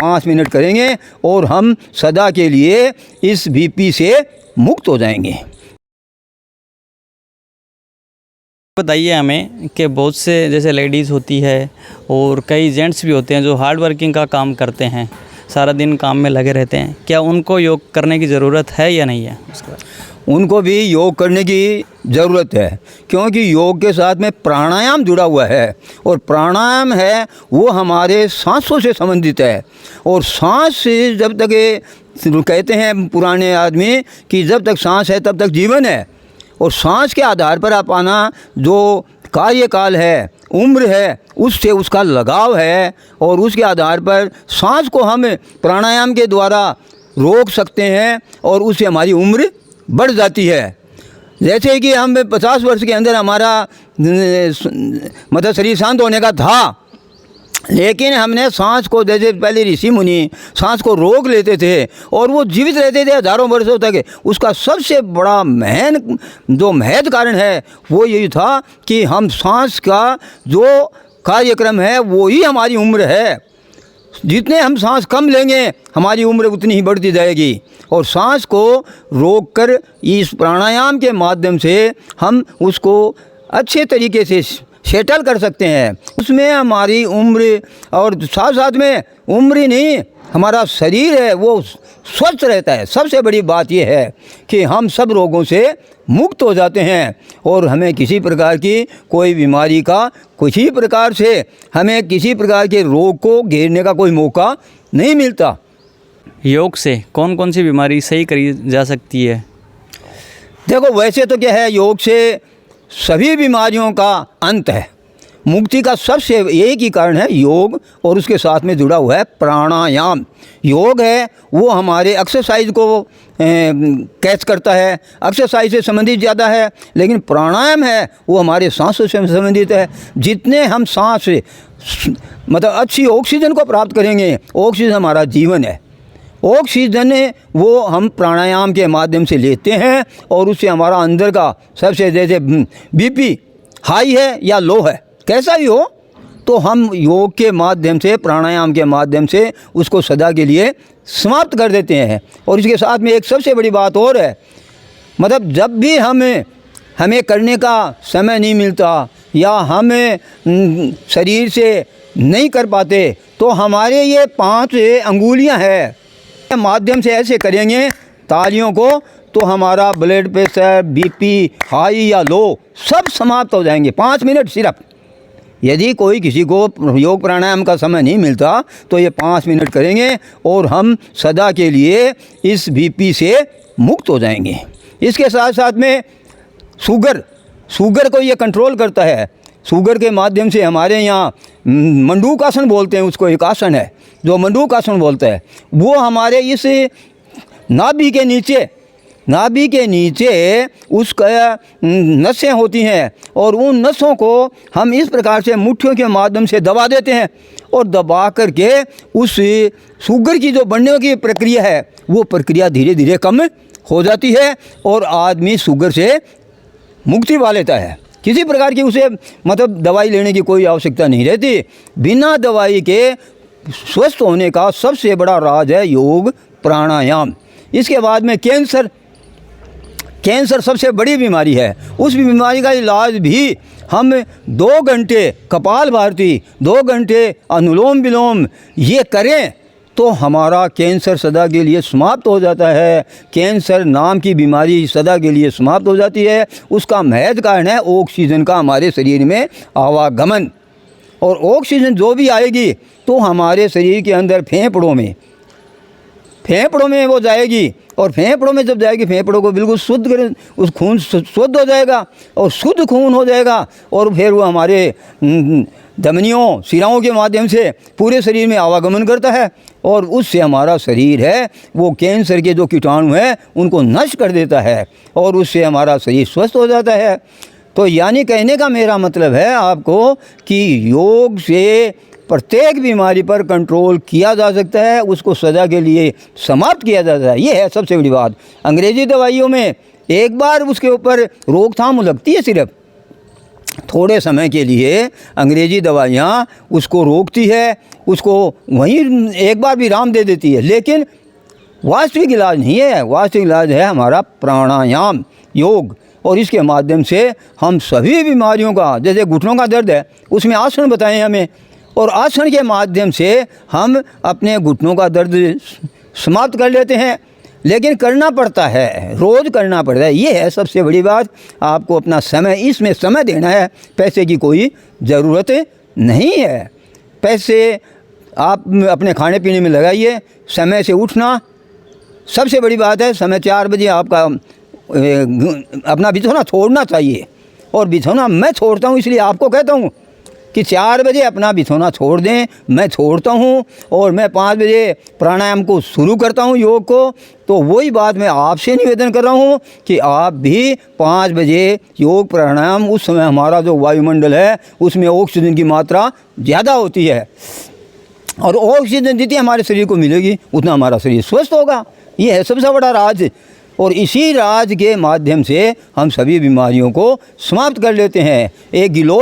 5 minute करेंगे और हम सदा के लिए इस बीपी से मुक्त हो जाएंगे। बताइए हमें कि बहुत से जैसे लेडीज़ होती है और कई जेंट्स भी होते हैं जो हार्ड वर्किंग का काम करते हैं, सारा दिन काम में लगे रहते हैं, क्या उनको योग करने की ज़रूरत है या नहीं है? उनको भी योग करने की ज़रूरत है, क्योंकि योग के साथ में प्राणायाम जुड़ा हुआ है और प्राणायाम है वो हमारे सांसों से संबंधित है। और सांस से जब तक कहते हैं पुराने आदमी कि जब तक सांस है तब तक जीवन है, और सांस के आधार पर आप आना जो कार्यकाल है, उम्र है, उससे उसका लगाव है, और उसके आधार पर सांस को हम प्राणायाम के द्वारा रोक सकते हैं और उससे हमारी उम्र बढ़ जाती है। जैसे कि हम 50 वर्ष के अंदर हमारा मतलब शरीर शांत होने का था, लेकिन हमने सांस को, जैसे पहले ऋषि मुनि सांस को रोक लेते थे और वो जीवित रहते थे हज़ारों वर्षों तक। उसका सबसे बड़ा महत्व कारण है वो यही था कि हम सांस का जो कार्यक्रम है वो ही हमारी उम्र है। जितने हम सांस कम लेंगे हमारी उम्र उतनी ही बढ़ती जाएगी। और सांस को रोककर इस प्राणायाम के माध्यम से हम उसको अच्छे तरीके से सेटल कर सकते हैं। उसमें हमारी उम्र और साथ साथ में उम्र ही नहीं, हमारा शरीर है वो स्वस्थ रहता है। सबसे बड़ी बात यह है कि हम सब रोगों से मुक्त हो जाते हैं और हमें किसी प्रकार की कोई बीमारी का, किसी प्रकार से हमें किसी प्रकार के रोग को घेरने का कोई मौका नहीं मिलता। योग से कौन कौन सी बीमारी सही करी जा सकती है? देखो, वैसे तो क्या है, योग से सभी बीमारियों का अंत है। मुक्ति का सबसे एक ही कारण है योग, और उसके साथ में जुड़ा हुआ है प्राणायाम। योग है वो हमारे एक्सरसाइज को कैच करता है, एक्सरसाइज से संबंधित ज़्यादा है, लेकिन प्राणायाम है वो हमारे सांसों से संबंधित है। जितने हम सांस मतलब अच्छी ऑक्सीजन को प्राप्त करेंगे, ऑक्सीजन हमारा जीवन है। ऑक्सीजन वो हम प्राणायाम के माध्यम से लेते हैं और उससे हमारा अंदर का सबसे, जैसे बीपी हाई है या लो है, कैसा ही हो, तो हम योग के माध्यम से, प्राणायाम के माध्यम से उसको सदा के लिए समाप्त कर देते हैं। और इसके साथ में एक सबसे बड़ी बात और है, मतलब जब भी हमें करने का समय नहीं मिलता या हमें शरीर से नहीं कर पाते, तो हमारे ये 5 अंगुलियां हैं, माध्यम से ऐसे करेंगे तालियों को, तो हमारा ब्लड प्रेशर, बीपी हाई या लो सब समाप्त हो जाएंगे। 5 मिनट सिर्फ। यदि कोई किसी को योग प्राणायाम का समय नहीं मिलता तो ये 5 मिनट करेंगे और हम सदा के लिए इस बीपी से मुक्त हो जाएंगे। इसके साथ साथ में शुगर को ये कंट्रोल करता है। शुगर के माध्यम से हमारे यहाँ मंडूक आसन बोलते हैं, उसको एक आसन है जो मंडूक आसन बोलता है, वो हमारे इस नाभि के नीचे उसका नसें होती हैं और उन नसों को हम इस प्रकार से मुट्ठियों के माध्यम से दबा देते हैं और दबा करके उस शुगर की जो बढ़ने की प्रक्रिया है वो प्रक्रिया धीरे धीरे कम हो जाती है और आदमी शुगर से मुक्ति पा लेता है। किसी प्रकार की उसे मतलब दवाई लेने की कोई आवश्यकता नहीं रहती। बिना दवाई के स्वस्थ होने का सबसे बड़ा राज है योग प्राणायाम। इसके बाद में कैंसर सबसे बड़ी बीमारी है। उस बीमारी का इलाज भी हम 2 घंटे कपालभाति, 2 घंटे अनुलोम विलोम ये करें तो हमारा कैंसर सदा के लिए समाप्त हो जाता है। कैंसर नाम की बीमारी सदा के लिए समाप्त हो जाती है। उसका महत्व कारण है ऑक्सीजन का हमारे शरीर में आवागमन, और ऑक्सीजन जो भी आएगी तो हमारे शरीर के अंदर फेफड़ों में वो जाएगी, और फेफड़ों में जब जाएगी फेफड़ों को बिल्कुल शुद्ध करें, उस खून शुद्ध हो जाएगा और शुद्ध खून हो जाएगा, और फिर वो हमारे धमनियों, शिराओं के माध्यम से पूरे शरीर में आवागमन करता है और उससे हमारा शरीर है वो कैंसर के जो कीटाणु हैं उनको नष्ट कर देता है और उससे हमारा शरीर स्वस्थ हो जाता है। तो यानी कहने का मेरा मतलब है आपको कि योग से प्रत्येक बीमारी पर कंट्रोल किया जा सकता है, उसको सदा के लिए समाप्त किया जाता है। ये है सबसे बड़ी बात। अंग्रेज़ी दवाइयों में एक बार उसके ऊपर रोकथाम लगती है सिर्फ, थोड़े समय के लिए अंग्रेज़ी दवाइयाँ उसको रोकती है, उसको वहीं एक बार विराम दे देती है, लेकिन वास्तविक इलाज नहीं है। वास्तविक इलाज है हमारा प्राणायाम, योग। और इसके माध्यम से हम सभी बीमारियों का, जैसे घुटनों का दर्द है उसमें आसन बताएं हमें, और आसन के माध्यम से हम अपने घुटनों का दर्द समाप्त कर लेते हैं। लेकिन करना पड़ता है, रोज़ करना पड़ता है। ये है सबसे बड़ी बात। आपको अपना समय, इसमें समय देना है। पैसे की कोई ज़रूरत नहीं है। पैसे आप अपने खाने पीने में लगाइए। समय से उठना सबसे बड़ी बात है। समय 4 बजे आपका अपना बिछौना छोड़ना चाहिए। और बिछौना मैं छोड़ता हूँ, इसलिए आपको कहता हूँ कि 4 बजे अपना बिछौना छोड़ दें। मैं छोड़ता हूँ और मैं 5 बजे प्राणायाम को शुरू करता हूँ, योग को। तो वही बात मैं आपसे निवेदन कर रहा हूँ कि आप भी 5 बजे योग प्राणायाम, उस समय हमारा जो वायुमंडल है उसमें ऑक्सीजन की मात्रा ज़्यादा होती है, और ऑक्सीजन जितनी हमारे शरीर को मिलेगी उतना हमारा शरीर स्वस्थ होगा। ये है सबसे बड़ा राज। और इसी राज के माध्यम से हम सभी बीमारियों को समाप्त कर लेते हैं। एक गिलोय